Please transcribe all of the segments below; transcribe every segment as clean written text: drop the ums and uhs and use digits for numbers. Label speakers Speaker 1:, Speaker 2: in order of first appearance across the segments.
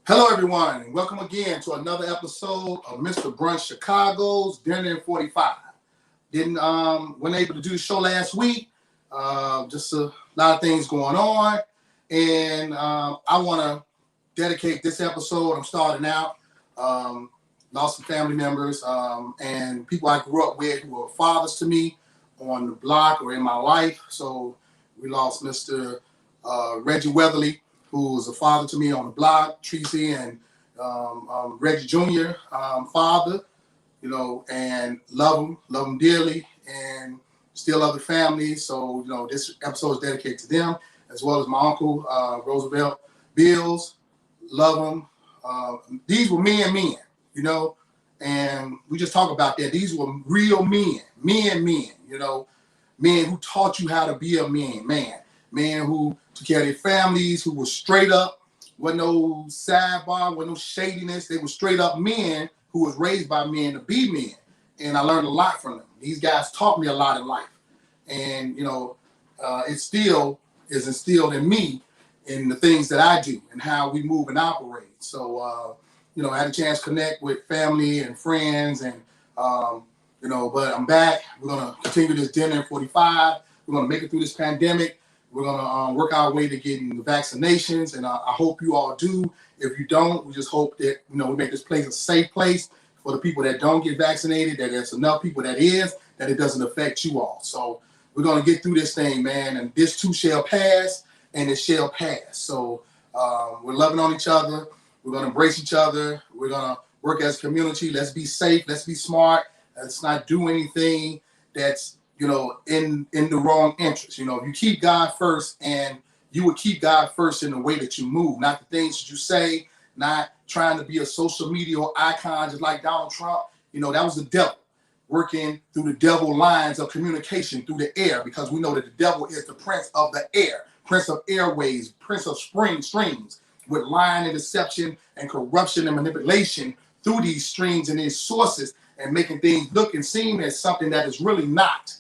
Speaker 1: Hello, everyone, and welcome again to another episode of Mr. Brunch Chicago's Dinner in 45. Wasn't able to do the show last week. Just a lot of things going on, and I want to dedicate this episode. I'm starting out. Lost some family members and people I grew up with who were fathers to me on the block or in my life. So we lost Mr. Reggie Weatherly, who was a father to me on the block, Tracy and Reggie Jr. Father, and love him dearly, and still love the family. So, this episode is dedicated to them, as well as my uncle, Roosevelt Bills. Love him. These were men, and we just talk about that. These were real men, men who taught you how to be a man who took care of their families, who were straight up, wasn't no sidebar, wasn't no shadiness. They were straight up men who was raised by men to be men. And I learned a lot from them. These guys taught me a lot in life. And, it still is instilled in me in the things that I do and how we move and operate. So, I had a chance to connect with family and friends and, but I'm back. We're going to continue this dinner in 45. We're going to make it through this pandemic. We're going to work our way to getting the vaccinations, and I hope you all do. If you don't, we just hope that, we make this place a safe place for the people that don't get vaccinated, that there's enough people that it doesn't affect you all. So we're going to get through this thing, man, and this too shall pass, and it shall pass. So we're loving on each other. We're going to embrace each other. We're going to work as a community. Let's be safe. Let's be smart. Let's not do anything that's in the wrong interest. If you keep God first, and you would keep God first in the way that you move, not the things that you say, not trying to be a social media icon just like Donald Trump. That was the devil working through the devil lines of communication through the air, because we know that the devil is the prince of the air, prince of airways, prince of streams, with lying and deception and corruption and manipulation through these streams and these sources, and making things look and seem as something that is really not.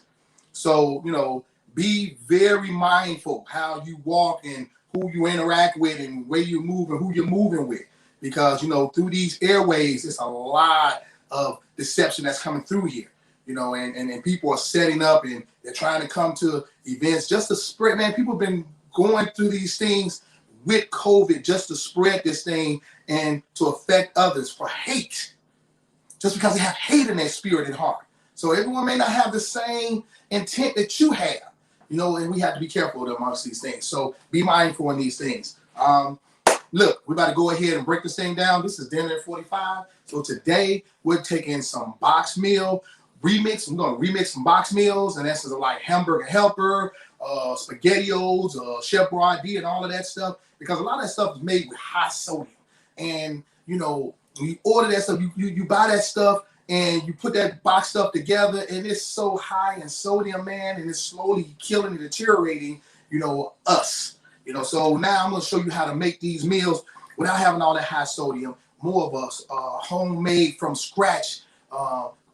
Speaker 1: So, be very mindful how you walk and who you interact with and where you move and who you're moving with. Because, through these airways, it's a lot of deception that's coming through here, and people are setting up and they're trying to come to events just to spread. Man, people have been going through these things with COVID just to spread this thing and to affect others for hate, just because they have hate in their spirit and heart. So everyone may not have the same intent that you have, and we have to be careful amongst these things. So be mindful in these things. Look, we're about to go ahead and break this thing down. This is Dinner at 45. So today we're taking some box meal remix. We're going to remix some box meals, and that's like Hamburger Helper, SpaghettiOs, Chef Boyardee, and all of that stuff, because a lot of that stuff is made with high sodium. And, when you order that stuff, you buy that stuff, and you put that box stuff together, and it's so high in sodium, man, and it's slowly killing and deteriorating, us. So now I'm going to show you how to make these meals without having all that high sodium. More of us, homemade from scratch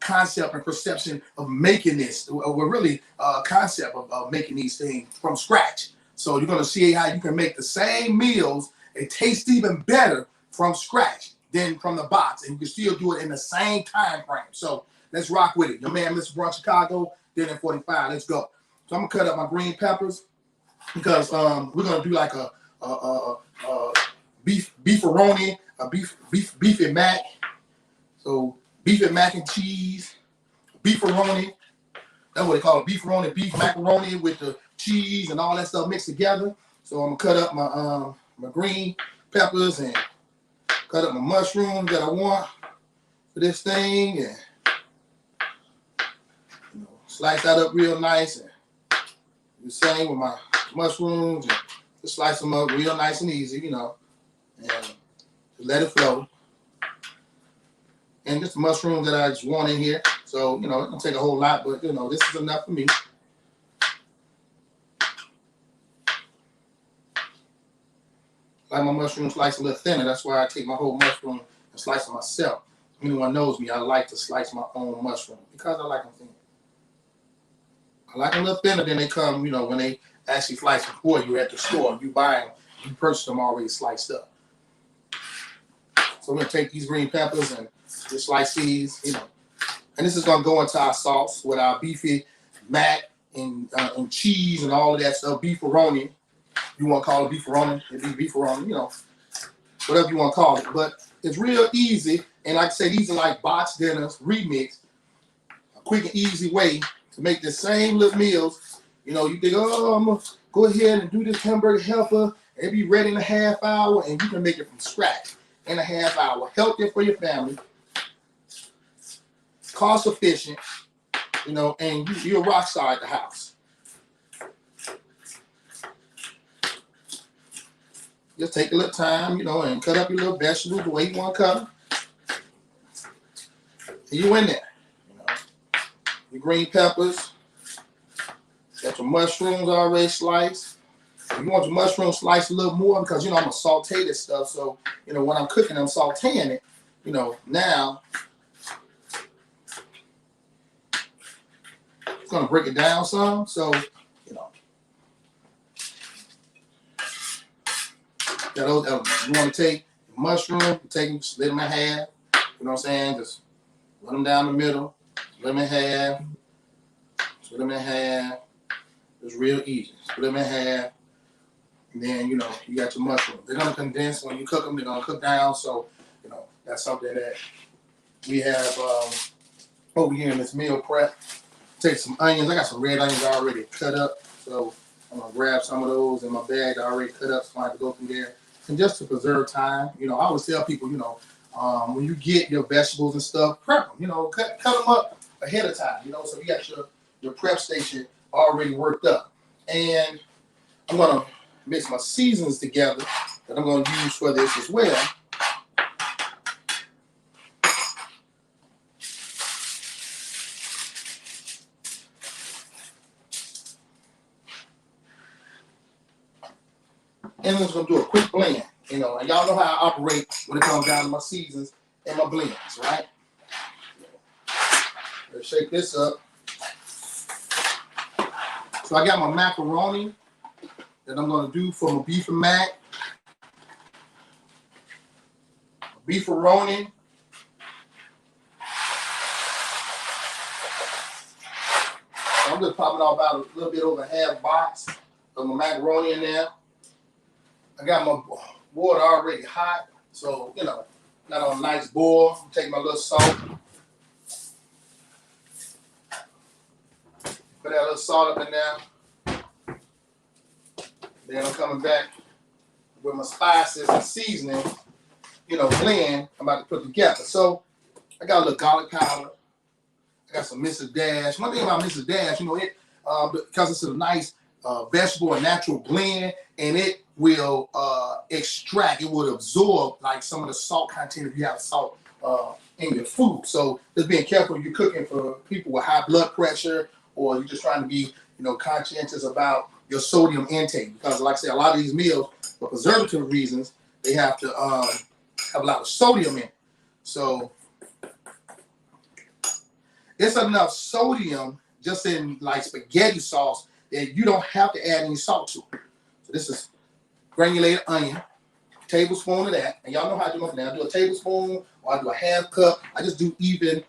Speaker 1: concept and perception of making this. We're really concept of making these things from scratch. So you're going to see how you can make the same meals and taste even better from scratch than from the box, and you can still do it in the same time frame. So let's rock with it. Your man, Mr. Brunch Chicago, Dinner at 45. Let's go. So I'm gonna cut up my green peppers, because we're gonna do like a beefaroni, a beef and mac. So beef and mac and cheese, beefaroni. That's what they call it, beefaroni, beef macaroni with the cheese and all that stuff mixed together. So I'm gonna cut up my green peppers and cut up my mushrooms that I want for this thing, and slice that up real nice, and the same with my mushrooms, and just slice them up real nice and easy, and just let it flow. And just the mushrooms that I just want in here. So, it don't take a whole lot, but this is enough for me. Like my mushroom sliced a little thinner. That's why I take my whole mushroom and slice it myself. Anyone knows me, I like to slice my own mushroom because I like them thin. I like them a little thinner than they come, when they actually slice them for you at the store. You buy them, you purchase them already sliced up. So we're gonna take these green peppers and just slice these, you know. And this is gonna go into our sauce with our beefy mac and cheese and all of that stuff. Beefaroni, you want to call it beefaroni? It'd be beefaroni, you know, whatever you want to call it. But it's real easy, and like I say, these are like box dinners remix, a quick and easy way to make the same little meals. You know, you think, oh, I'm gonna go ahead and do this hamburger helper and be ready in a half hour, and you can make it from scratch in a half hour. Healthy for your family, cost efficient, you know, and you're a rock star at the house. Just take a little time, you know, and cut up your little vegetables the way you want to cut them. And you in there, you know. Your green peppers, got your mushrooms already sliced. You want your mushrooms sliced a little more because, you know, I'm going to saute this stuff. So, you know, when I'm cooking, I'm sauteing it. You know, now it's going to break it down some. So, you know, you want to take mushroom, take them, split them in half. You know what I'm saying? Just put them down the middle, split them in half, split them in half. It's real easy. Split them in half. And then, you know, you got your mushrooms. They're going to condense when you cook them. They're going to cook down. So, you know, that's something that we have over here in this meal prep. Take some onions. I got some red onions already cut up. So I'm going to grab some of those in my bag already cut up so I have to go from there. And just to preserve time, you know, I always tell people, you know, when you get your vegetables and stuff, prep them. You know, cut them up ahead of time. You know, so you got your prep station already worked up. And I'm going to mix my seasons together that I'm going to use for this as well. And I'm just going to do a quick blend, you know, and y'all know how I operate when it comes down to my seasons and my blends, right? Let's shake this up. So I got my macaroni that I'm going to do for my beef and mac. Beefaroni. I'm just popping off about a little bit over half box of my macaroni in there. I got my water already hot, so, you know, got on a nice boil. Take my little salt. Put that little salt up in there. Then I'm coming back with my spices and seasoning, you know, blend I'm about to put together. So I got a little garlic powder. I got some Mrs. Dash. One thing about Mrs. Dash, you know, it because it's a nice vegetable and natural blend, and it will extract, it will absorb like some of the salt content if you have salt in your food. So just being careful if you're cooking for people with high blood pressure, or you're just trying to be, you know, conscientious about your sodium intake. Because like I said, a lot of these meals, for preservative reasons, they have to have a lot of sodium in it. So it's enough sodium just in like spaghetti sauce that you don't have to add any salt to it. So this is granulated onion, tablespoon of that. And y'all know how I do it now. I do a tablespoon or I do a half cup. I just do even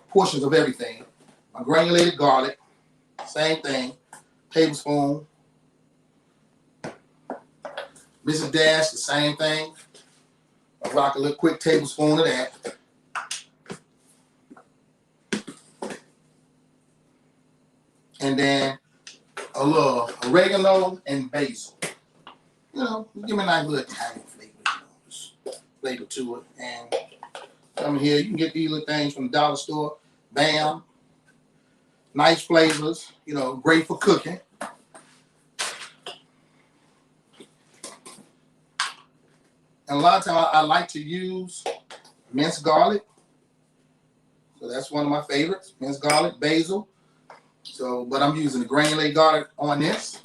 Speaker 1: portions of everything. My granulated garlic, same thing, tablespoon. Mrs. Dash, the same thing. I rock a little quick tablespoon of that. And then a little oregano and basil. You know, give me a nice little Italian flavor, you know, just flavor to it. And come here, you can get these little things from the dollar store. Bam. Nice flavors, you know, great for cooking. And a lot of times I like to use minced garlic. So that's one of my favorites, minced garlic, basil. So, but I'm using the granulated garlic on this.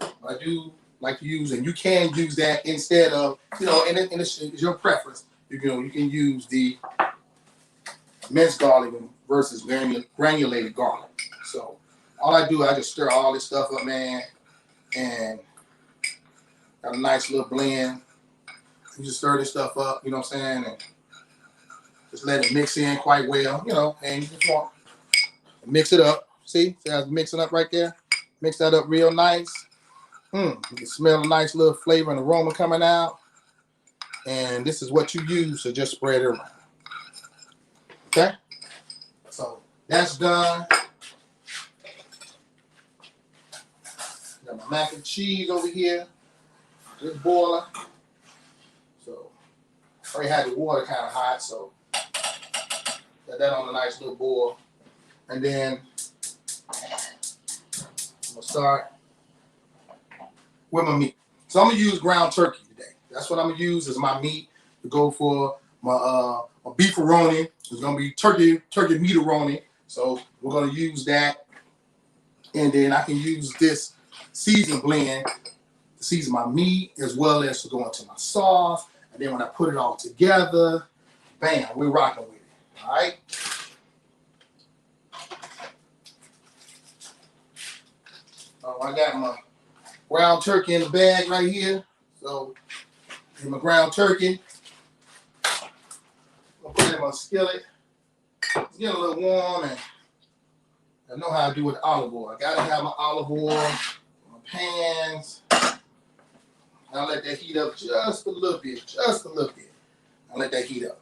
Speaker 1: I do like to use, and you can use that instead of, you know, and it's your preference. You can use the minced garlic versus granulated garlic. So all I do, I just stir all this stuff up, man, and got a nice little blend. You just stir this stuff up, you know what I'm saying, and just let it mix in quite well, you know, and you just want to mix it up. See how it's mixing up right there? Mix that up real nice. You can smell a nice little flavor and aroma coming out. And this is what you use to just spread it around. Okay? So that's done. Got my mac and cheese over here. Just boiling. So I already had the water kind of hot, so got that on a nice little boil. And then I'm gonna start with my meat. So I'm gonna use ground turkey today. That's what I'm gonna use as my meat to go for my beefaroni. It's gonna be turkey meataroni. So we're gonna use that, and then I can use this season blend to season my meat as well as to go into my sauce. And then when I put it all together, bam, we're rocking with it. All right. I got my ground turkey in the bag right here. So in my ground turkey, I'm gonna put it in my skillet. It's getting a little warm, and I know how to do with olive oil. I gotta have my olive oil, my pans. I'll let that heat up just a little bit, I'll let that heat up.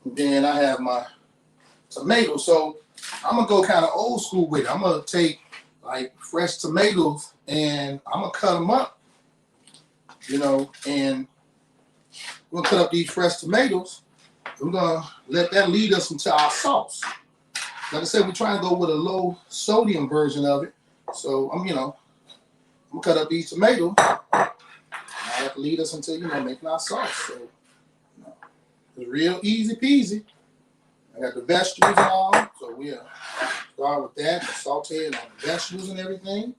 Speaker 1: And then I have my tomatoes. So I'm gonna go kind of old school with it. I'm gonna take like fresh tomatoes and I'm gonna cut them up, you know, and we're gonna cut up these fresh tomatoes. We're gonna let that lead us into our sauce. Like I said, we're trying to go with a low sodium version of it. So I'm gonna cut up these tomatoes. I have to lead us into, making our sauce. So it's real easy peasy. I got the vegetables and all, so we'll start with that. Saute it on the vegetables and everything.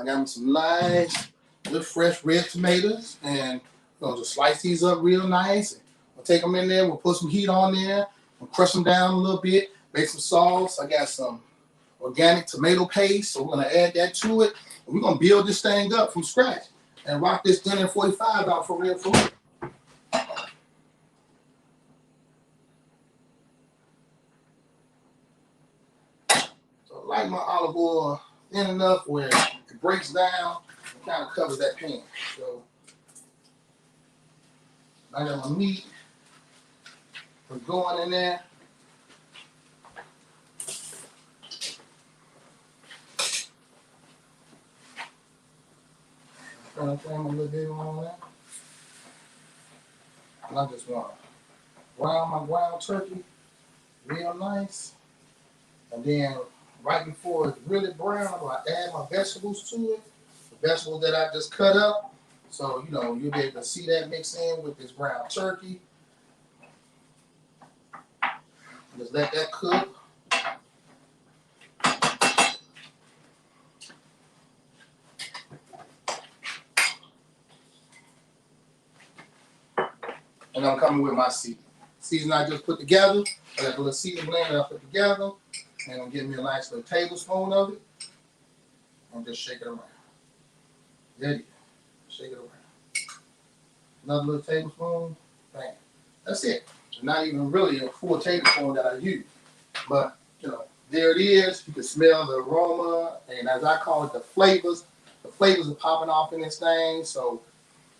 Speaker 1: I got me some nice, little fresh red tomatoes, and we'll just slice these up real nice. We'll take them in there. We'll put some heat on there. We'll crush them down a little bit. Make some sauce. I got some organic tomato paste, so we're gonna add that to it. And we're gonna build this thing up from scratch and rock this dinner 45 out for real. So I like my olive oil thin enough where it breaks down and kind of covers that pan. So I got my meat. We're going in there. Trying to flame a little bit on that. And I just want to brown my ground turkey real nice. And then right before it's really brown, I'm going to add my vegetables to it. The vegetables that I just cut up. So, you'll be able to see that mix in with this ground turkey. Just let that cook. And I'm coming with my seasoning. Seasoning I just put together. I got a little seasoning blend that I put together. And I'm giving me a nice little tablespoon of it. And just shake it around. There you go. Shake it around. Another little tablespoon. Bam. That's it. Not even really a full tablespoon that I use. But, there it is. You can smell the aroma. And as I call it, the flavors. The flavors are popping off in this thing. So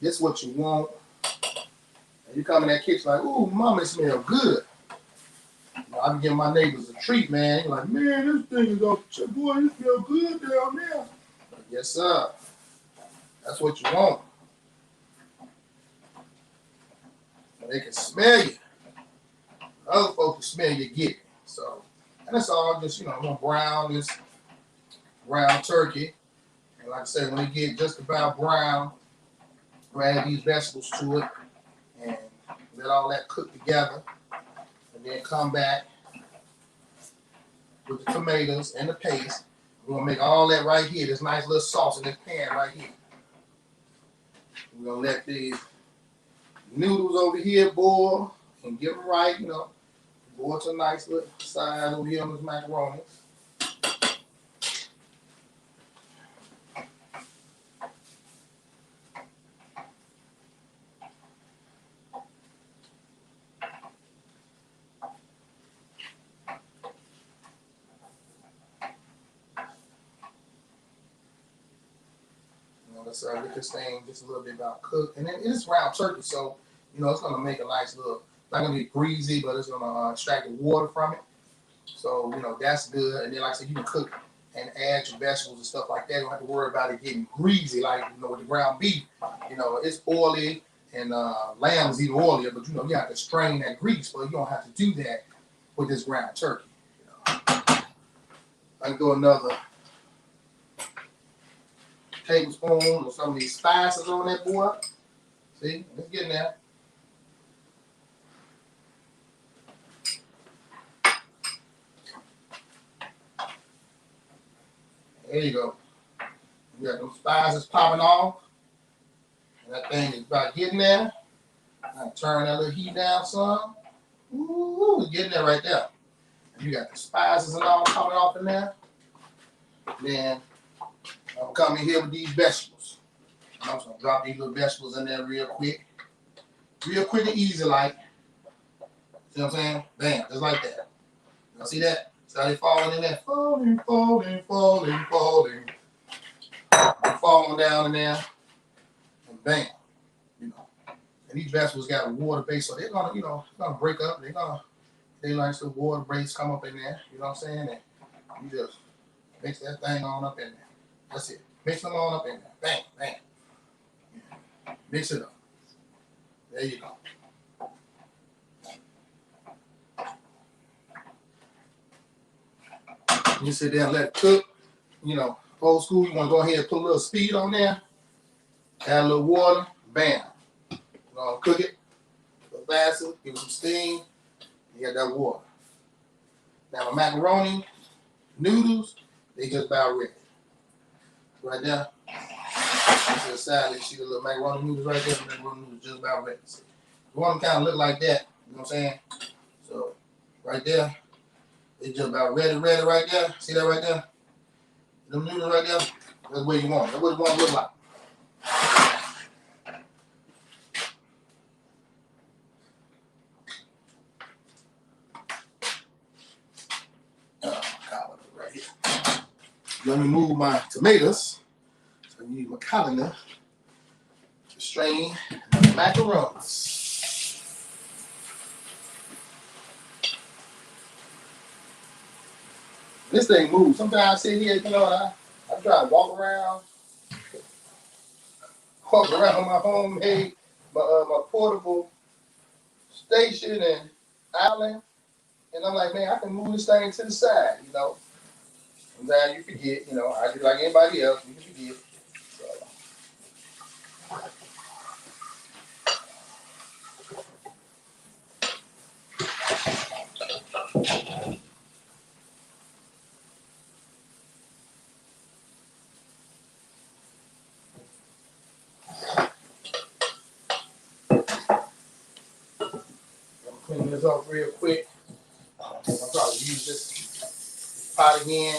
Speaker 1: this is what you want. And you come in that kitchen like, ooh, mama, it smells good. I be giving my neighbors a treat, man. You're like, man, this thing is off the chain. Boy, it smells good down there. But yes, sir. That's what you want. And they can smell you. Other folks can smell you get it. So, and that's all. Just, I'm going to brown this ground turkey. And like I said, when it get just about brown, we'll add these vegetables to it. And let all that cook together. And then come back with the tomatoes and the paste. We're going to make all that right here, this nice little sauce in this pan right here. We're going to let these noodles over here boil and get them right, you know. Go to a nice little size over here on this macaroni. Let's get this thing just a little bit about cooked. And then it's round turkey, so, you know, it's going to make a nice little, not going to be greasy, but it's going to extract the water from it. So, you know, that's good. And then, like I said, you can cook and add your vegetables and stuff like that. You don't have to worry about it getting greasy, like, you know, with the ground beef. You know, it's oily, and lamb is even oilier, but, you know, you have to strain that grease, but you don't have to do that with this ground turkey. You know. I can go another tablespoon of some of these spices on that boy. See, it's getting there. There you go. You got those spices popping off. And that thing is about getting there. I turn that little heat down some. Ooh, it's getting there right there. And you got the spices and all coming off in there. Then I'm coming here with these vegetables. I'm just gonna drop these little vegetables in there real quick. Real quick and easy like. See what I'm saying? Bam, just like that. Y'all see that? See how they falling in there? Falling, falling, falling, falling. Falling down in there. And bam. You know. And these vegetables got a water base, so they're gonna, you know, gonna break up. They like some water base come up in there. You know what I'm saying? And you just mix that thing on up in there. That's it. Mix them on up in there. Bang, bang. Mix it up. There you go. You sit there and let it cook. You know, old school, you want to go ahead and put a little speed on there. Add a little water. Bam. You know, cook it. A little faster. Give it some steam. You got that water. Now, my macaroni, noodles, they just about ready. Right there. To the side, you see the little macaroni noodles right there. The macaroni noodles just about ready. You want them kind of look like that. You know what I'm saying? So, right there. They just about ready right there. See that right there? Them noodles right there? That's what you want. That's what you want to look like. Right here. Let me move my tomatoes. So I need my colander to strain the macarons. This thing moves. Sometimes I sit here, you know, I try to walk around my homemade, my portable station and island, and I'm like, man, I can move this thing to the side, you know. Sometimes you forget, you know, I do like anybody else, you can forget. Clean this off real quick. I'll probably use this pot again.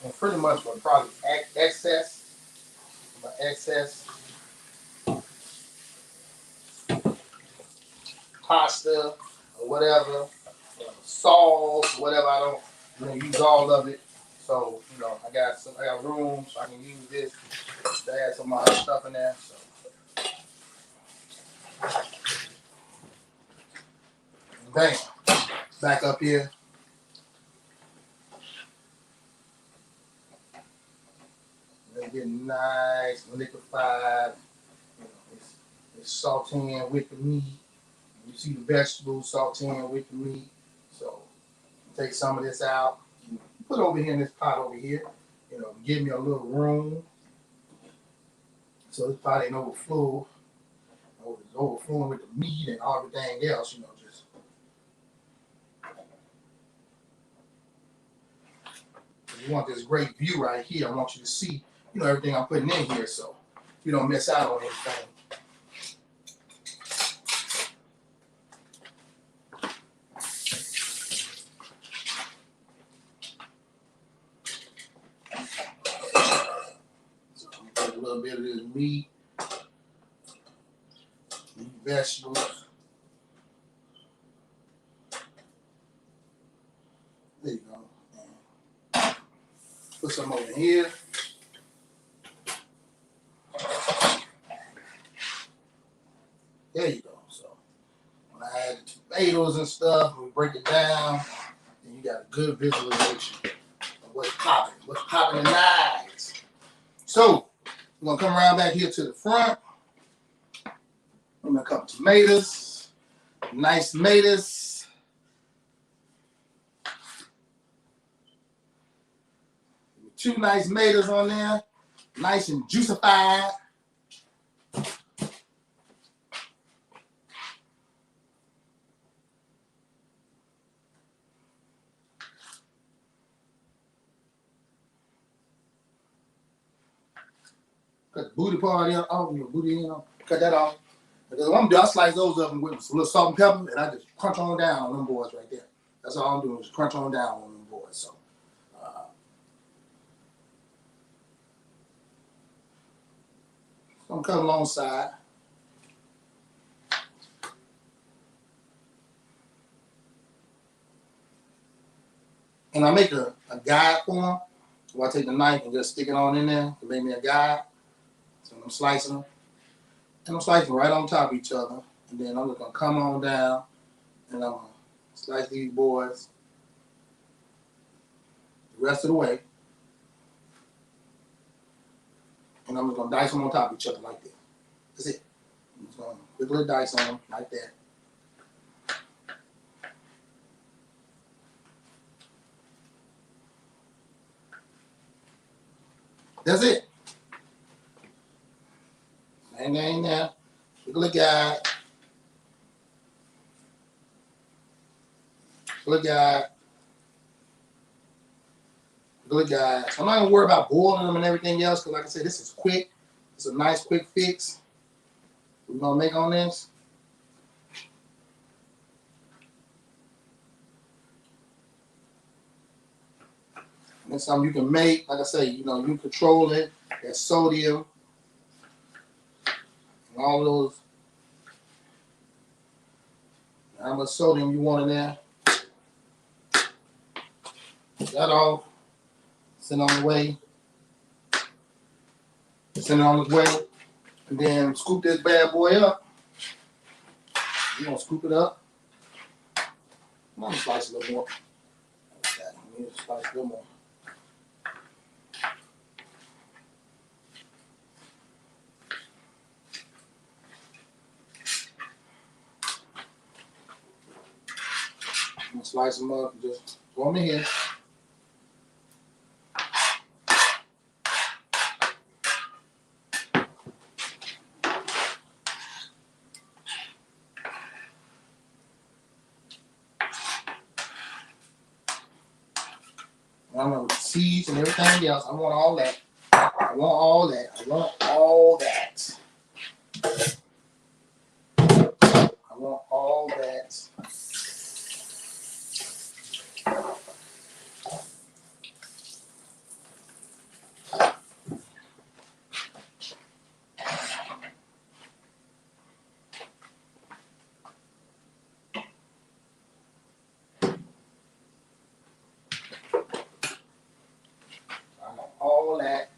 Speaker 1: And pretty much for probably excess. My excess pasta or whatever, sauce, whatever. I don't, you know, use all of it. So, you know, I got room, so I can use this to add some of my stuff in there. So. Bam. Back up here. Let it get nice, liquefied. You know, it's sauteing with the meat. You see the vegetables sauteing with the meat. So take some of this out. Put it over here in this pot over here. You know, give me a little room. So this pot ain't overflow. It's overflowing with the meat and everything else, you know, just. You want this great view right here. I want you to see, you know, everything I'm putting in here so you don't miss out on anything. meat, vegetables. There you go. And put some over here. There you go. So when I add the tomatoes and stuff, we break it down, and you got a good visualization of what's popping tonight. So we're gonna come around back here to the front. I'm gonna cut tomatoes, nice tomatoes. Two nice tomatoes on there, nice and juicified. Cut the booty part off, booty in, cut that off. Because what I'm doing, I slice those up with a little salt and pepper, and I just crunch on down on them boys right there. That's all I'm doing, is crunch on down on them boys. So, I'm cutting alongside. And I make a guide for them. So I take the knife and just stick it on in there to make me a guide. So I'm slicing them. And I'm slicing right on top of each other. And then I'm just going to come on down and I'm going to slice these boys the rest of the way. And I'm just going to dice them on top of each other like that. That's it. I'm just going to put a little dice on them like that. That's it. Same thing now. Look at Look at I'm not gonna worry about boiling them and everything else, because like I said, this is quick. It's a nice quick fix we're gonna make on this. And it's something you can make. Like I say, you can control it. That sodium and all those. How much sodium you want in there. That off. Send on the way. Send it on its way. And then scoop this bad boy up. You're gonna scoop it up. I'm gonna slice a little more. Let me slice a little more. I'm gonna slice them up and just throw them in here. I want the seeds and everything else. I want all that. I want all that. I want all that. I want all that. All that.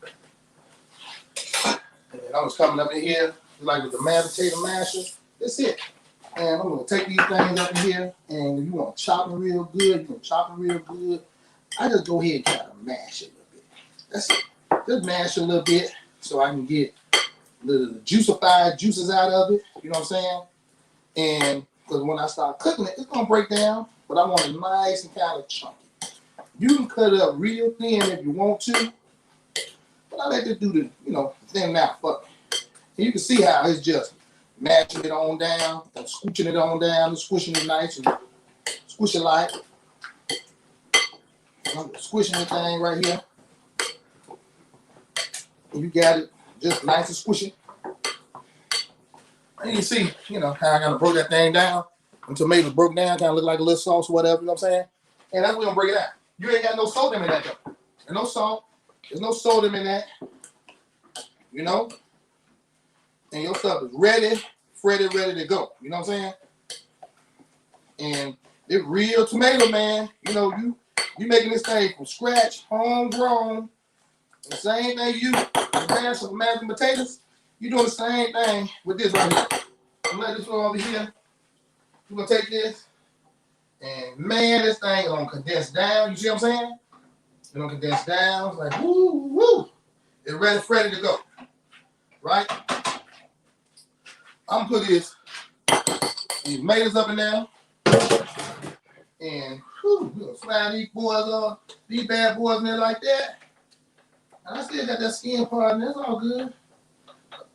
Speaker 1: And then I was coming up in here, like with the mashed potato masher. That's it. And I'm gonna take these things up in here, and if you want to chop them real good, you can chop them real good. I just go ahead and kind of mash it a little bit. That's it. Just mash it a little bit so I can get the juicified juices out of it. You know what I'm saying? And because when I start cooking it, it's gonna break down, but I want it nice and kind of chunky. You can cut it up real thin if you want to. But I let it do the, thin out. But you can see how it's just mashing it on down, and scooching it on down, and squishing it nice and squish it light. I'm squishing the thing right here. And you got it just nice and squishy. And you see, how I kind of broke that thing down. When tomatoes broke down, kind of look like a little sauce or whatever, you know what I'm saying? And that's what we're going to break it out. You ain't got no sodium in that though. There's no salt. There's no sodium in that. and your stuff is ready to go. You know what I'm saying? And it's real tomato, man. You know, you making this thing from scratch, homegrown. The same thing you prepare some mashed potatoes. You doing the same thing with this right here. I'm letting this one over here. We're gonna take this, and man, this thing is gonna condense down. You see what I'm saying? It's gonna condense down. It's like woo. It's ready to go. Right? I'm gonna put these tomatoes up in there. And we're gonna slide these bad boys in there like that. And I still got that skin part in there. It's all good.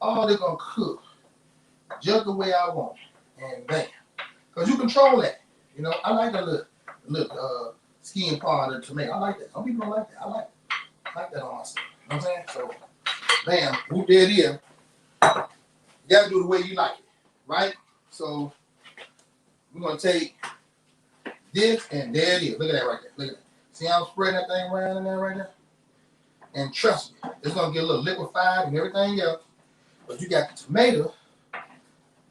Speaker 1: All they're gonna cook just the way I want. And bam. Because you control that. You know, I like the little skin part of the tomato. I like that. Some people don't like that. I like that on myself. You know what I'm saying? So, bam, whoop, there it is. You gotta do it the way you like it. Right? So, we're gonna take this, and there it is. Look at that right there. Look at that. See how I'm spreading that thing around in there right now? And trust me, it's going to get a little liquefied and everything else. But you got the tomato,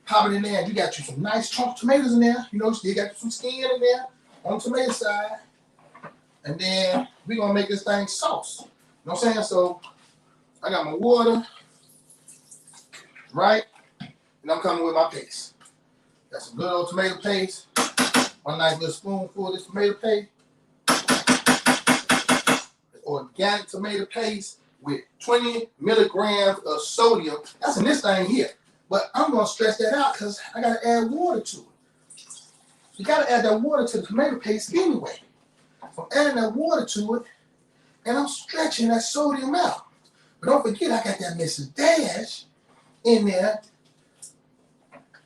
Speaker 1: pop it in there, and you got you some nice chunk of tomatoes in there. You know, you still got some skin in there on the tomato side. And then we're going to make this thing sauce. You know what I'm saying? So I got my water, right? And I'm coming with my paste. Got some good old tomato paste. One nice little spoonful of this tomato paste. Organic tomato paste with 20 milligrams of sodium. That's in this thing here. But I'm going to stretch that out because I got to add water to it. You got to add that water to the tomato paste anyway. So I'm adding that water to it, and I'm stretching that sodium out. But don't forget, I got that Mrs. Dash in there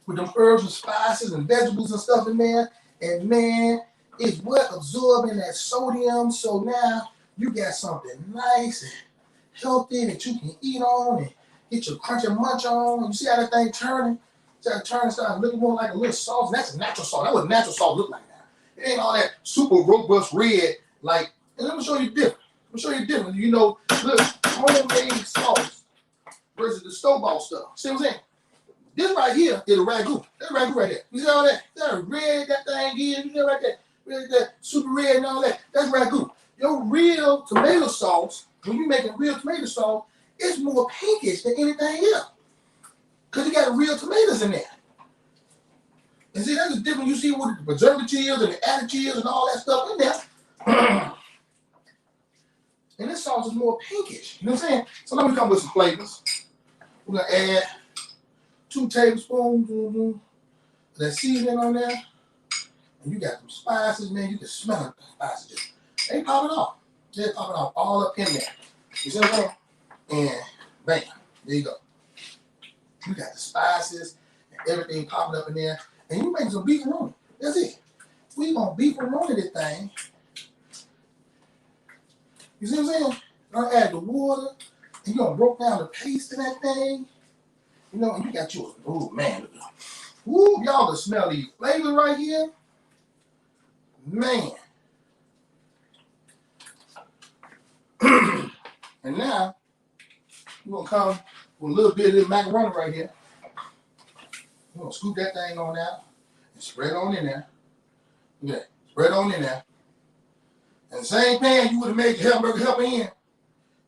Speaker 1: with them herbs and spices and vegetables and stuff in there. And man, it's what absorbing that sodium. So now you got something nice and healthy that you can eat on and get your crunch and munch on. You see how that thing turning? See how it turns, starting looking more like a little sauce. And that's a natural sauce. That's what natural sauce look like now. It ain't all that super robust red. Like, and let me show you different. You know, look, homemade sauce versus the store-bought stuff. See what I'm saying? This right here is a ragu. That's a ragu right there. You see all that? That's how red that thing is. You see right there? Red, that super red and all that. That's ragu. Your real tomato sauce, when you're making real tomato sauce, it's more pinkish than anything else. Because you got real tomatoes in there. And see, that's the difference you see with the preservatives and the additives and all that stuff in there. And this sauce is more pinkish. You know what I'm saying? So let me come with some flavors. We're going to add 2 tablespoons of that seasoning on there. And you got some spices, man. You can smell the spices. They pop it off. They pop it off all up in there. You see what I'm saying? And bam, there you go. You got the spices and everything popping up in there. And you make some beefaroni. That's it. We gonna beefaroni this thing. You see what I'm saying? You're gonna add the water, and you're gonna broke down the paste in that thing. You know, and you got yours. Oh man. Ooh, y'all can smell these flavors right here. Man. And now, we're going to come with a little bit of this macaroni right here. We're going to scoop that thing on out and spread on in there. Look at that. Spread on in there. And the same pan you would have made your hamburger helper in,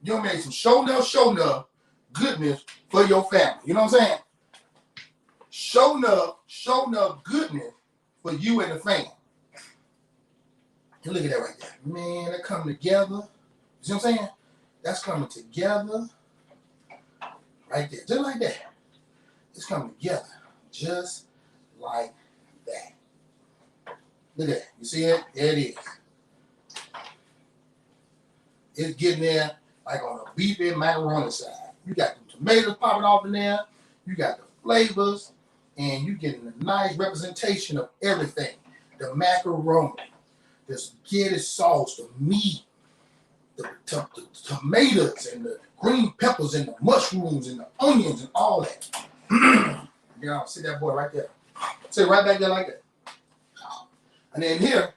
Speaker 1: you made some show enough goodness for your family. You know what I'm saying? Show enough goodness for you and the family. And look at that right there. Man, that coming together. You see what I'm saying? That's coming together right there. Just like that. It's coming together. Just like that. Look at that. You see it? There it is. It's getting there like on a beefy macaroni side. You got the tomatoes popping off in there. You got the flavors. And you getting a nice representation of everything. The macaroni. The spaghetti sauce. The meat. The tomatoes and the green peppers and the mushrooms and the onions and all that. Yeah, see that boy right there. Sit right back there like that. And then here,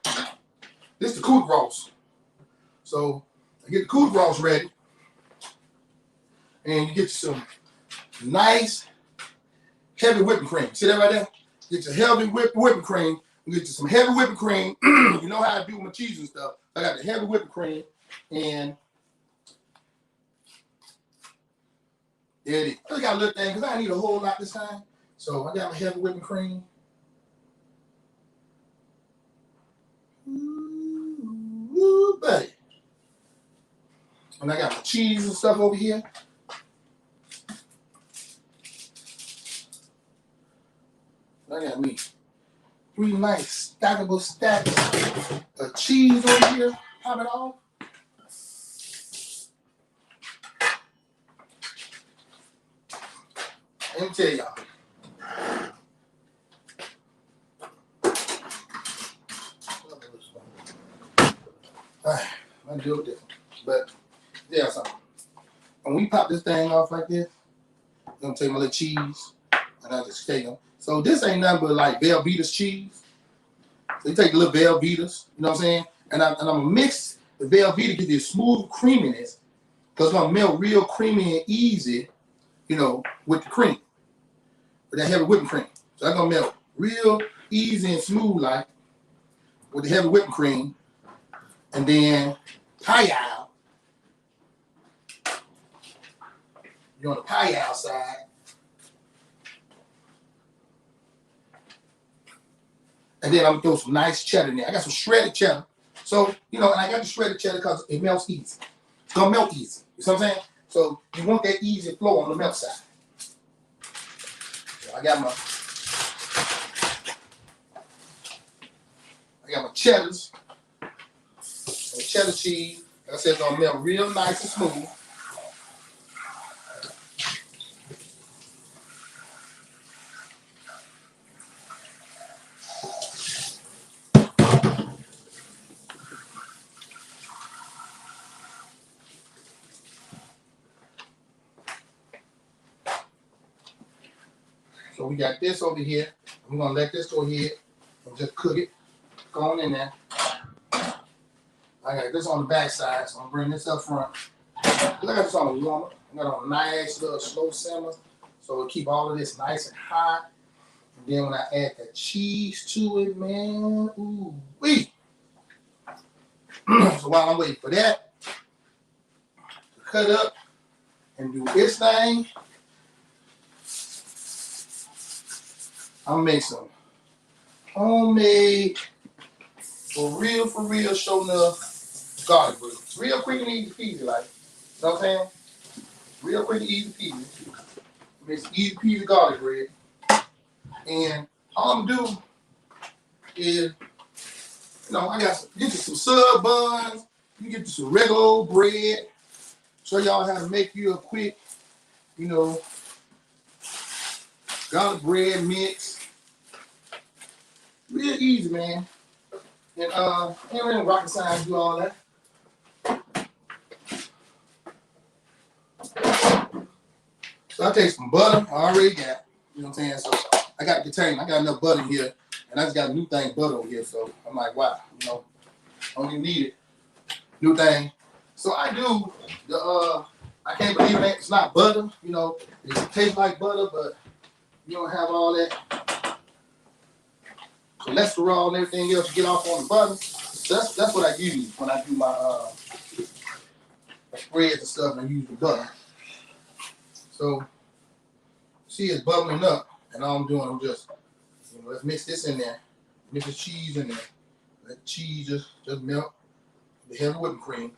Speaker 1: this is the coup de grace. So I get the coup de grace ready. And you get some nice heavy whipping cream. See that right there? Get your heavy whipping cream. You get you some heavy whipping cream. You know how I do my cheese and stuff. I got the heavy whipping cream, and there it is. I just got a little thing because I need a whole lot this time. So I got my heavy whipping cream. Ooh, buddy. And I got my cheese and stuff over here. I got me 3 nice stackable stacks of cheese over here. Pop it off. Let me tell y'all. I do it different. But yeah, something. When we pop this thing off like this, I'm gonna take my little cheese and I just shake them. So this ain't nothing but like Velveeta's cheese. So you take the little Velveeta's, you know what I'm saying? And I'm gonna mix the Velveeta, get this smooth creaminess, because it's gonna melt real creamy and easy, you know, with the cream, with that heavy whipping cream. So that's gonna melt real easy and smooth like with the heavy whipping cream. And then pie-out. You're on the pie-out side. And then I'm gonna throw some nice cheddar in there. I got some shredded cheddar. So, you know, and I got the shredded cheddar because it melts easy. It's gonna melt easy. You see what I'm saying? So you want that easy flow on the melt side. So I got my cheddars. And cheddar cheese. Like I said, it's gonna melt real nice and smooth. So we got this over here. I'm gonna let this go ahead and just cook it. Go on in there. I got this on the back side, so I'm gonna bring this up front. I got this on a warmer. I got on a nice little slow simmer, so it'll keep all of this nice and hot. And then when I add the cheese to it, man, ooh wee. So while I'm waiting for that to cut up and do its thing, I'm gonna make some homemade, for real, show enough garlic bread. Real quick and easy peasy, like, you know what I'm saying? Real quick and easy peasy. Make some easy peasy garlic bread. And all I'm gonna do is, you know, I got get you some sub buns, you get you some regular old bread. Show y'all how to make you a quick, you know, garlic bread mix. Real easy, man. And ain't really rocket science do all that. So I take some butter. I already got, you know what I'm saying? So I got a container. I got enough butter in here, and I just got a new thing butter over here. So I'm like, wow, you know, I don't even need it. New thing. So I do the I can't believe it. It's not butter, you know. It tastes like butter, but you don't have all that cholesterol and everything else to get off on the butter. That's what I use when I do my spreads and stuff, and I use the butter. So see, it's bubbling up, and all I'm doing, I'm just, you know, let's mix this in there, mix the cheese in there, let the cheese just melt. The heavy whipping cream,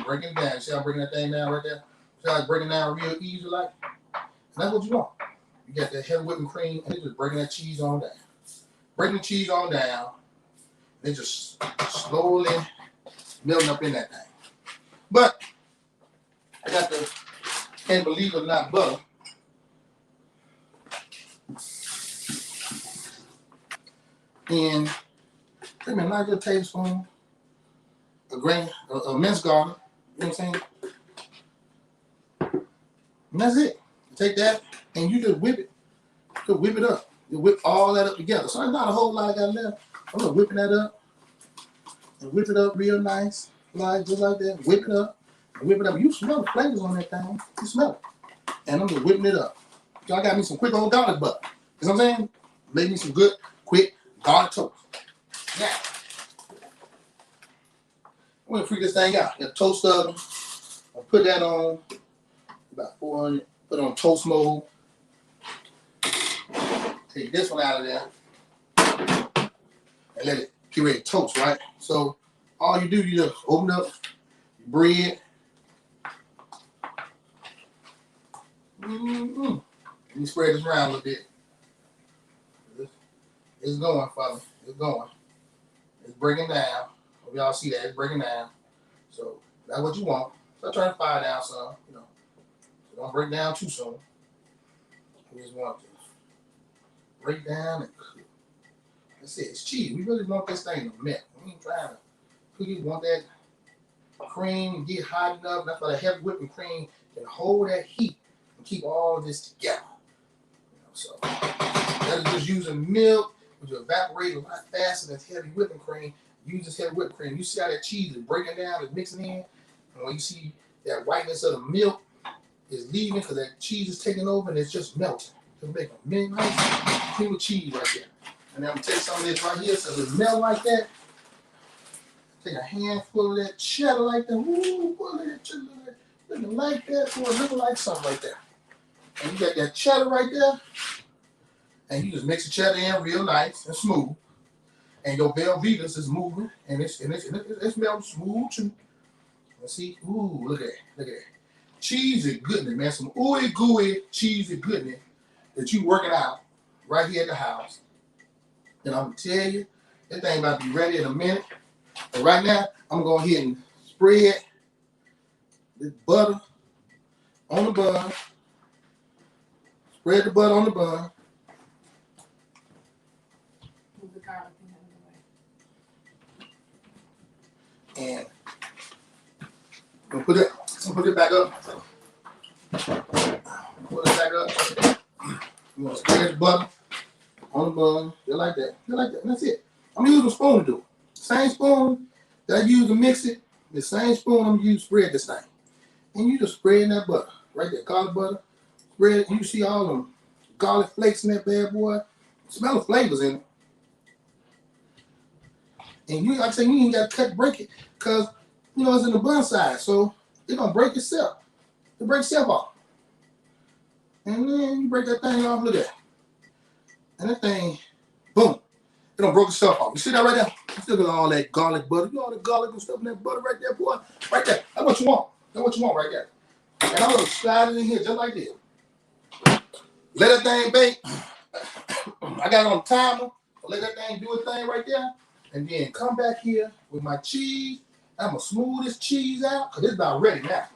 Speaker 1: breaking it down. See how I'm breaking that thing down right there? See how it's breaking down real easy, like? And that's what you want. You got that heavy whipping cream, and it's just breaking that cheese on down. Breaking the cheese on down, and just slowly melting up in that thing. But I got the, can't believe it, not butter. And take me a nice little tablespoon of minced garlic. You know what I'm saying? And that's it. You take that and you just whip it. You whip it up. You whip all that up together. So there's not a whole lot I got left. I'm just whipping that up. And whip it up real nice. Like just like that. Whip it up. And whip it up. You smell the flavors on that thing. You smell it. And I'm just whipping it up. So I got me some quick old garlic butter. You know what I'm saying? Make me some good, quick garlic toast. Now, I'm gonna freak this thing out. Got a toast oven. I'll put that on about 400. Put it on toast mode. Take this one out of there and let it get ready to toast, right? So all you do, you just open up your bread. Let me spread this around a little bit. It's going, father. It's going. It's breaking down. Hope y'all see that. It's breaking down. So that's what you want. So try to fire down some, you know. So don't break down too soon. We just want to break down and cook. That's it. It's cheese. We really want this thing to melt. We ain't trying to cook it. We want that cream and get hot enough. That's why the heavy whipping cream can hold that heat and keep all of this together. You know, so that is just using milk, which will evaporate a lot faster than heavy whipping cream. Use this heavy whipping cream. You see how that cheese is breaking down, it's mixing in. And when you see that whiteness of the milk is leaving because that cheese is taking over and it's just melting. Just make a nice cream of cheese right there. And then I'm going to take some of this right here so it melt like that. Take a handful of that cheddar like that. Ooh, look at that cheddar looking like that. Boy, looking like something right there. And you got that cheddar right there. And you just mix the cheddar in real nice and smooth. And your Velveeta's is moving. And it's melting smooth too. Let's see. Ooh, look at that. Look at that. Cheesy goodness, man. Some ooey gooey cheesy goodness that you working out right here at the house. And I'm going to tell you, that thing about to be ready in a minute. But right now, I'm going to go ahead and spread this butter on the bun. Spread the butter on the bun.
Speaker 2: Move the garlic in the way.
Speaker 1: And I'm going to put it back up. Put it back up. I'm going to spread the butter on the bun. Just like that. Just like that. And that's it. I'm going to use a spoon to do it. Same spoon that I use to mix it, the same spoon I'm going to use to spread this thing. And you just spread in that butter. Right there, garlic butter. Spread it. You see all them garlic flakes in that bad boy. Smell the flavors in it. And you, like I say, you ain't got to break it. Because, you know, it's in the bun size. So it's going to break itself. It breaks itself off. And then you break that thing off. Look at that. And that thing, boom. It don't broke itself off. You see that right there? You still got all that garlic butter. You know all the garlic and stuff in that butter right there, boy? Right there. That's what you want. That's what you want right there. And I'm going to slide it in here just like this. Let that thing bake. I got it on the timer. Let that thing do its thing right there. And then come back here with my cheese. I'm going to smooth this cheese out because it's about ready now.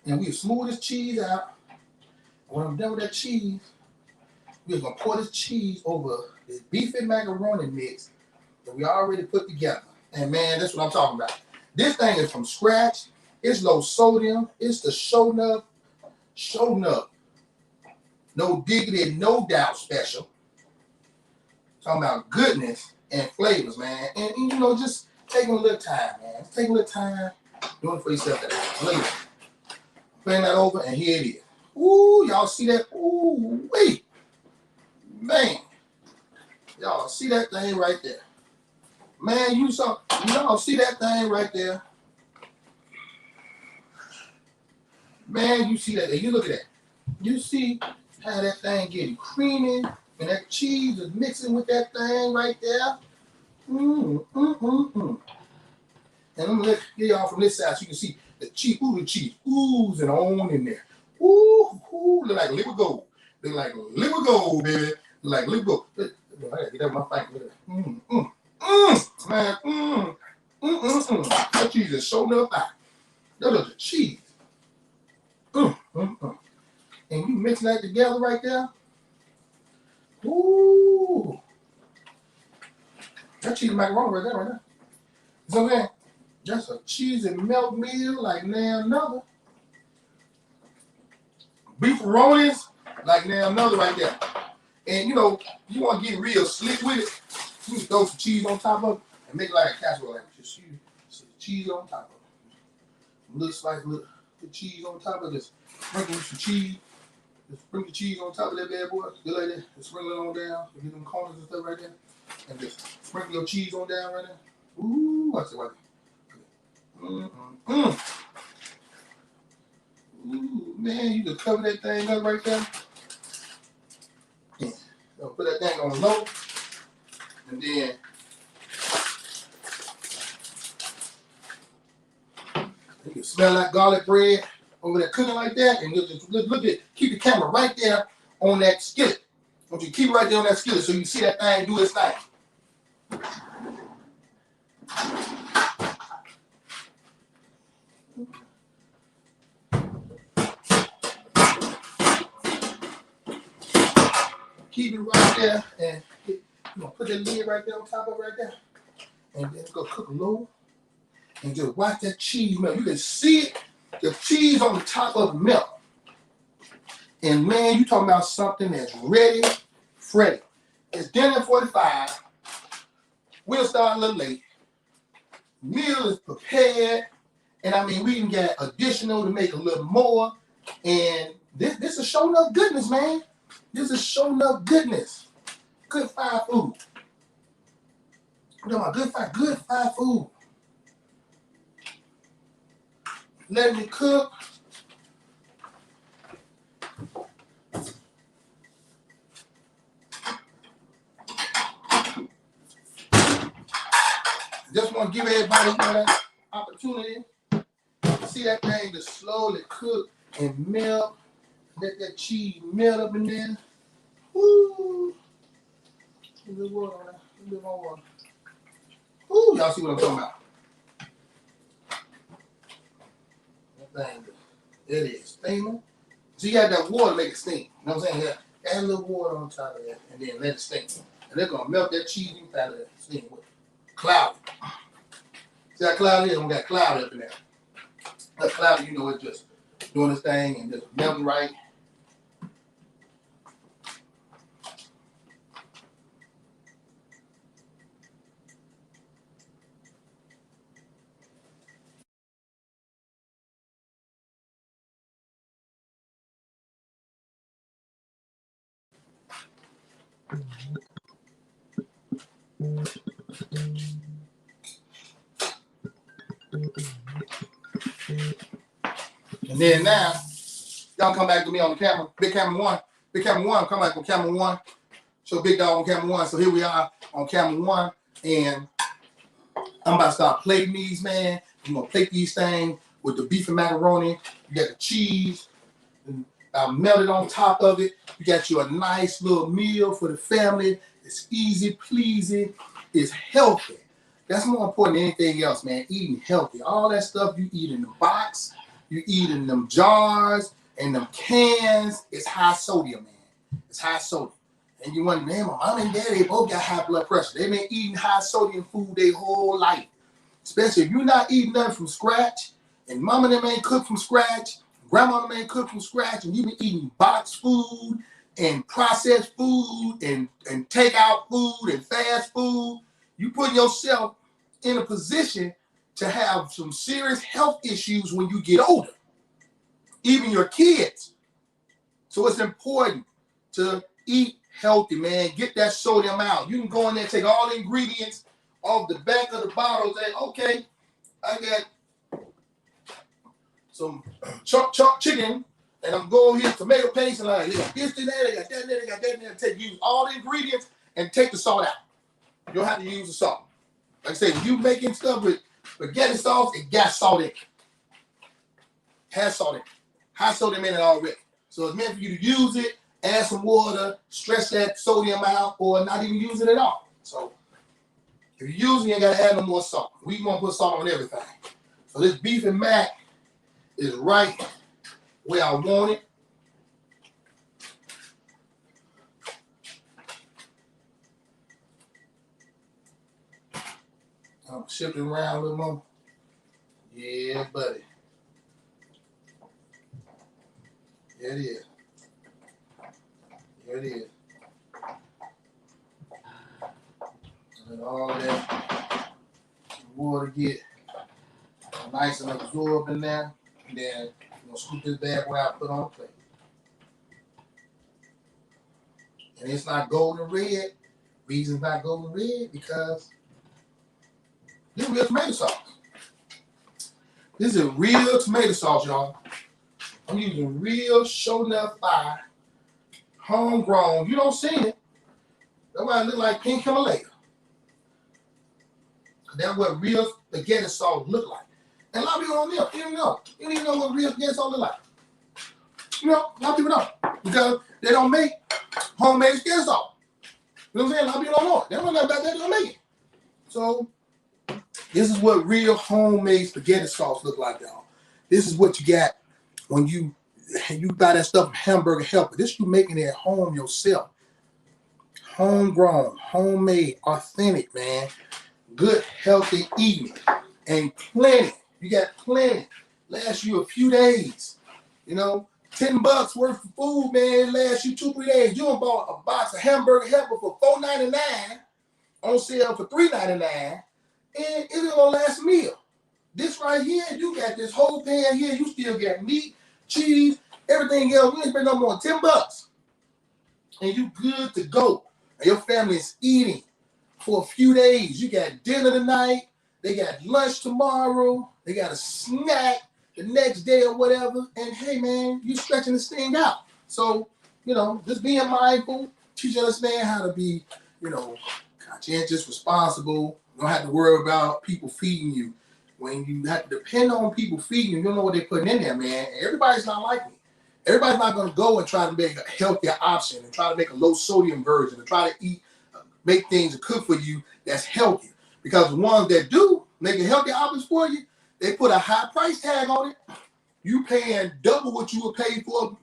Speaker 1: And we'll smooth this cheese out. When I'm done with that cheese, we're going to pour this cheese over this beef and macaroni mix that we already put together. And man, that's what I'm talking about. This thing is from scratch. It's low sodium. It's the show nub. No diggity, no doubt special. Talking about goodness and flavors, man. And you know, just taking a little time, man. Take a little time doing it for yourself. Look at that. Playing that over, and here it is. Ooh, y'all see that? Ooh, wait. Man. Y'all see that thing right there. Man, y'all see that thing right there. Man, you see that. You look at that. You see how that thing getting creamy and that cheese is mixing with that thing right there. And I'm gonna get y'all from this side so you can see the cheese, oozing on in there. Ooh, look like liquid gold. Look like liquid gold, baby. Look like liquid gold. I gotta get that with my finger. Man, that cheese is so enough out. That is the cheese. And you mix that together right there. Ooh. That cheese macaroni right there, right there. So man, that's a cheesy melt meal like now another. Beefaronis like now another right there. And you know, you want to get real slick with it, you can throw some cheese on top of it and make it like a casserole. Like just some cheese on top of it. A little slice, little cheese on top of this. Sprinkle with some cheese. Just sprinkle the cheese on top of that bad boy. Just like that. Just sprinkle it on down. Get them corners and stuff right there. And just sprinkle your cheese on down right there. Ooh, watch it, watch it. Ooh, man, you can cover that thing up right there. Yeah. So put that thing on low. And then you can smell that garlic bread over there cooking like that. And look at, keep the camera right there on that skillet. I want you to keep it right there on that skillet so you see that thing do its thing. Keep it right there and put that lid right there on top of it right there. And then go cook low. And just watch that cheese melt. You can see it, the cheese on the top of the melt. And man, you talking about something that's ready, Freddy. It's dinner at 45. We'll start a little late. Meal is prepared. And I mean, we can get additional to make a little more. And this is showing up goodness, man. This is showing up goodness. Good fire food. I'm talking about good fire food. Letting it cook. Just want to give everybody that opportunity to see that thing just slowly cook and melt. Let that cheese melt up in there. Woo! A little water on that. A little more water. Woo! Y'all see what I'm talking about? That thing, it is steaming. So you got that water make it steam. You know what I'm saying? Yeah. Add a little water on top of that and then let it steam. And they're going to melt that cheese inside of that steam with cloud. See how cloudy it is? We got cloud up in there. That cloudy, you know, it's just doing its thing and just melting right. And then now, y'all come back to me on the camera. Big camera one. Big camera one, come back on camera one. Show Big Dog on camera one. So here we are on camera one. And I'm about to start plating these, man. I'm going to plate these things with the beef and macaroni. You got the cheese. And melted on top of it. You got you a nice little meal for the family. It's easy pleasing. It's healthy. That's more important than anything else, man. Eating healthy. All that stuff you eat in the box, you eat in them jars and them cans, it's high sodium, man. It's high sodium. And you wonder, man, my mom and daddy both got high blood pressure. They've been eating high sodium food their whole life. Especially if you're not eating nothing from scratch, and mama and them ain't cooked from scratch, grandma and them ain't cooked from scratch, and you've been eating boxed food and processed food and takeout food and fast food, you put yourself in a position to have some serious health issues when you get older, even your kids. So it's important to eat healthy, man. Get that sodium out. You can go in there and take all the ingredients off the back of the bottle and say, okay, I got some chunk chicken, and I'm going here tomato paste, and like, they got this in there, they got that in there, they got that in there. Use all the ingredients and take the salt out. You don't have to use the salt. Like I say, if you making stuff with spaghetti sauce, it got salt in it. Has salt in it. High sodium in it already. So it's meant for you to use it, add some water, stretch that sodium out, or not even use it at all. So if you're using it, you gotta add no more salt. We want to put salt on everything. So this beef and mac is right where I want it. I'm shifting around a little more. Yeah, buddy. There it is. There it is. Let all that water get nice and absorbed in there. And then I'm going to scoop this bad boy out, put on the plate. And it's not golden red. Reason's not golden red because this is real tomato sauce. This is real tomato sauce, y'all. I'm using real show enough fire, homegrown. You don't see it. That's why it look like pink Himalaya. That's what real spaghetti sauce look like. And a lot of people don't know. You don't know. You don't even know what real spaghetti sauce look like. You know, a lot of people don't. Because they don't make homemade spaghetti sauce. You know what I'm saying? A lot of people don't know it. They don't know nothing about that. They don't make it. So, this is what real homemade spaghetti sauce look like, y'all. This is what you got when you buy that stuff from Hamburger Helper. This you making it at home yourself. Homegrown, homemade, authentic, man. Good, healthy eating. And plenty. You got plenty. Last you a few days. You know, $10 worth of food, man, last you 2-3 days. You done bought a box of Hamburger Helper for $4.99 on sale for $3.99, and it's gonna last a meal. This right here, you got this whole pan here. You still got meat, cheese, everything else. You ain't spend no more than $10, and you good to go. And your family is eating for a few days. You got dinner tonight. They got lunch tomorrow. They got a snack the next day or whatever. And hey, man, you stretching this thing out. So, you know, just being mindful, teaching us, man, how to be, you know, conscientious, responsible. You don't have to worry about people feeding you. When you have to depend on people feeding you, you don't know what they're putting in there, man. Everybody's not like me. Everybody's not going to go and try to make a healthier option and try to make a low sodium version and try to eat, make things and cook for you that's healthy. Because the ones that do make a healthy option for you, they put a high price tag on it. You paying double what you would pay for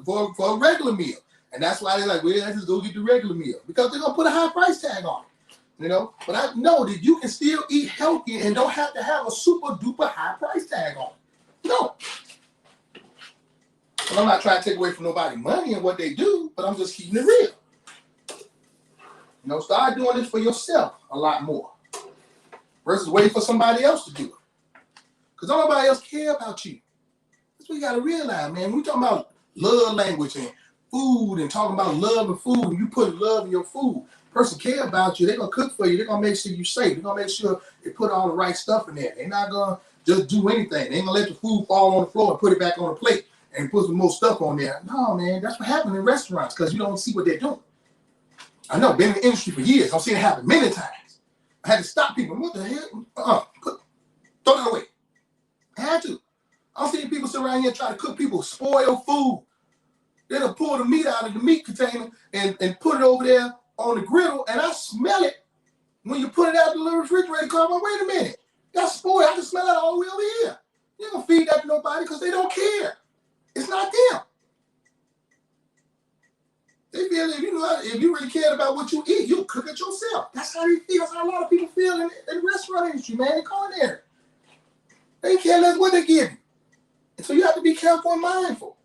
Speaker 1: a regular meal. And that's why they're like, well, let's just go get the regular meal. Because they're going to put a high price tag on it. You know? But I know that you can still eat healthy and don't have to have a super duper high price tag on it. No. Well, I'm not trying to take away from nobody's money and what they do, but I'm just keeping it real. You know, start doing this for yourself a lot more versus waiting for somebody else to do it. Because nobody else care about you. That's what you got to realize, man. We talking about love language and food and talking about love and food, and you put love in your food. Person care about you. They're going to cook for you. They're going to make sure you're safe. They're going to make sure they put all the right stuff in there. They're not going to just do anything. They ain't going to let the food fall on the floor and put it back on the plate and put some more stuff on there. No, man, that's what happens in restaurants because you don't see what they're doing. I know, been in the industry for years. I've seen it happen many times. I had to stop people. What the hell? Throw that away. I had to. I've seen people sit around here try to cook people spoiled food. They'll pull the meat out of the meat container and put it over there on the griddle, and I smell it when you put it out the little refrigerator car. I'm like, wait a minute. That's spoiled. I can smell it all the way over here. You ain't going to feed that to nobody because they don't care. It's not them. They feel if you really cared about what you eat, you'll cook it yourself. That's how they feel. That's how a lot of people feel in the restaurant industry, man. They culinary. They care less what they give you. And so you have to be careful and mindful.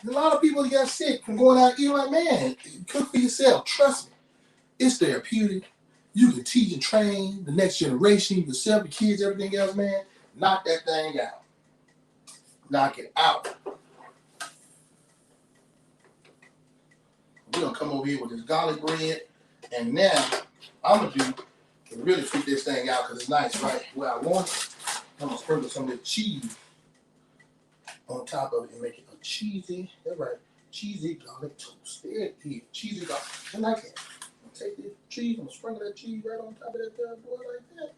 Speaker 1: A lot of people got sick from going out eating like, man, cook for yourself. Trust me. It's therapeutic. You can teach and train the next generation, yourself, the kids, everything else, man. Knock that thing out. Knock it out. We're going to come over here with this garlic bread. And now, I'm going to do, to really fit this thing out because it's nice, right? Where I want it, I'm going to sprinkle some of the cheese on top of it and make it a cheesy, that's right, cheesy garlic toast. There it is, cheesy garlic. I like that. I'm going to take this cheese, I'm going to sprinkle that cheese right on top of that bad boy like that.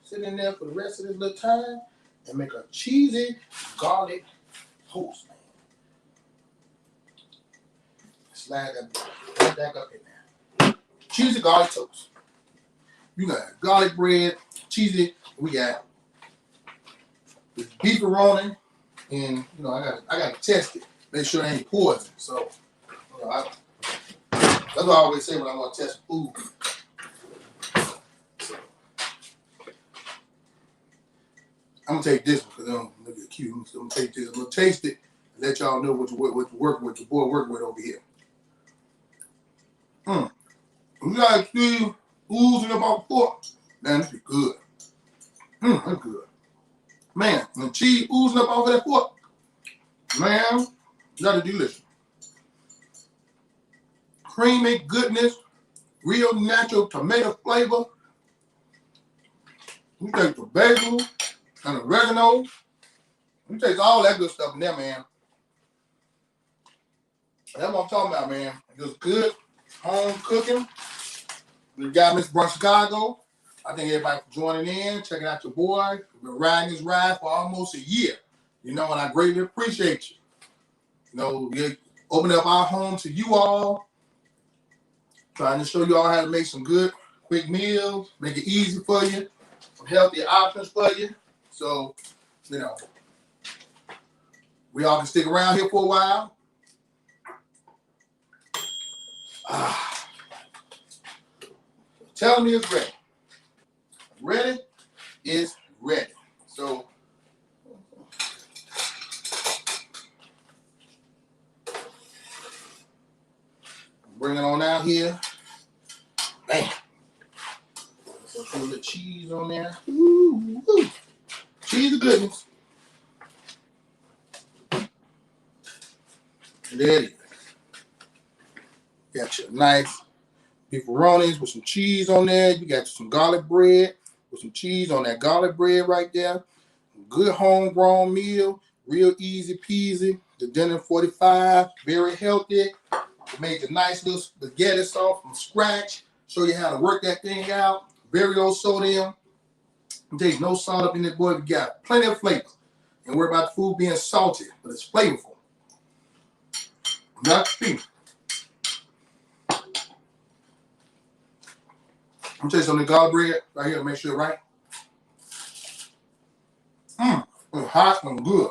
Speaker 1: Sit in there for the rest of this little time and make a cheesy garlic toast, man. Slide that right back up in there. Cheesy garlic toast. You got garlic bread, cheesy. We got this beefaroni, and you know I got to test it, make sure it ain't poison. So, you know, that's what I always say when I want to test food. So, I'm gonna take this one because I'm gonna get cute. I'm gonna take this. I'm gonna taste it and let y'all know what you work with. Your boy working with over here. We got cheese oozing about pork. Man, this is good. That's good. Man, the cheese oozing up over that pork. Man, Nothing delicious. Creamy goodness, real natural tomato flavor. You take the basil and oregano. You take all that good stuff in there, man. That's what I'm talking about, man. Just good home cooking. We got Miss Brunch Chicago. I thank everybody for joining in, checking out your boy. We've been riding this ride for almost a year. You know, and I greatly appreciate you. You know, we open up our home to you all. Trying to show you all how to make some good, quick meals, make it easy for you, some healthy options for you. So, you know, we all can stick around here for a while. Tell me it's ready. Ready is ready. So, bring it on out here. Bam. Put a little cheese on there. Ooh, ooh. Cheese of goodness. There it is. Got your nice pepperonis with some cheese on there. You got some garlic bread with some cheese on that garlic bread right there. Good homegrown meal. Real easy peasy. The dinner 45. Very healthy. Made the nice little spaghetti sauce from scratch. Show you how to work that thing out. Very low sodium. There's no salt up in this boy. We got plenty of flavor. And worry about the food being salty, but it's flavorful. Not cheap. I'm taking some of the garlic bread right here to make sure it's right. It's hot and good.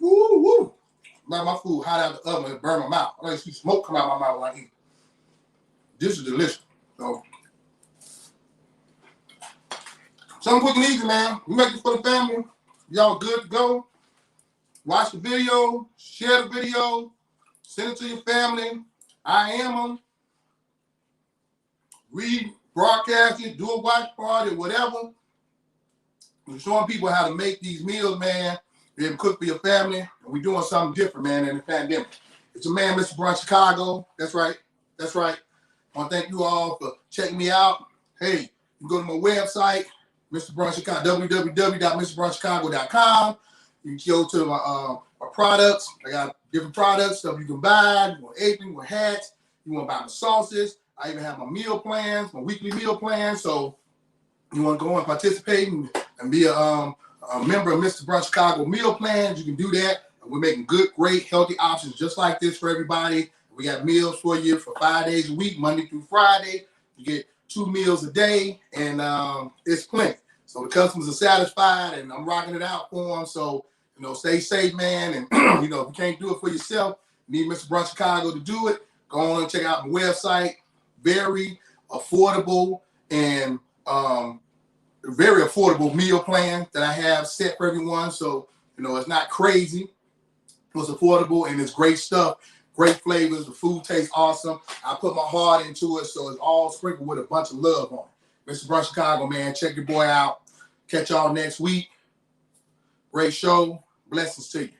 Speaker 1: Woo, woo. Like my food hot out the oven and burn my mouth. I like to see smoke come out of my mouth when I eat. This is delicious. So, something quick and easy, man. We make this for the family. Y'all good to go. Watch the video, share the video, send it to your family. I am them. Rebroadcast it, do a watch party, whatever. We're showing people how to make these meals, man. Be able to cook for your family. And we're doing something different, man, in the pandemic. It's your man, Mr. Brunch Chicago. That's right. That's right. I want to thank you all for checking me out. Hey, you can go to my website, Mr. Brunch Chicago, www.mrbrunchchicago.com. You can go to my products. I got different products, stuff you can buy. You want apron, you want hats. You want to buy my sauces. I even have my meal plans, my weekly meal plans. So you want to go and participate and be a member of Mr. Brunch Chicago meal plans, you can do that. We're making good, great, healthy options just like this for everybody. We got meals for you for 5 days a week, Monday through Friday. You get 2 meals a day, and it's plenty. So the customers are satisfied, and I'm rocking it out for them. So, you know, stay safe, man. And, you know, if you can't do it for yourself, you need Mr. Brunch Chicago to do it. Go on and check out my website. Very affordable and very affordable meal plan that I have set for everyone. So, you know, it's not crazy. It's affordable and it's great stuff. Great flavors. The food tastes awesome. I put my heart into it, so it's all sprinkled with a bunch of love on it. Mr. Brunch Chicago, man, check your boy out. Catch y'all next week. Great show. Blessings to you.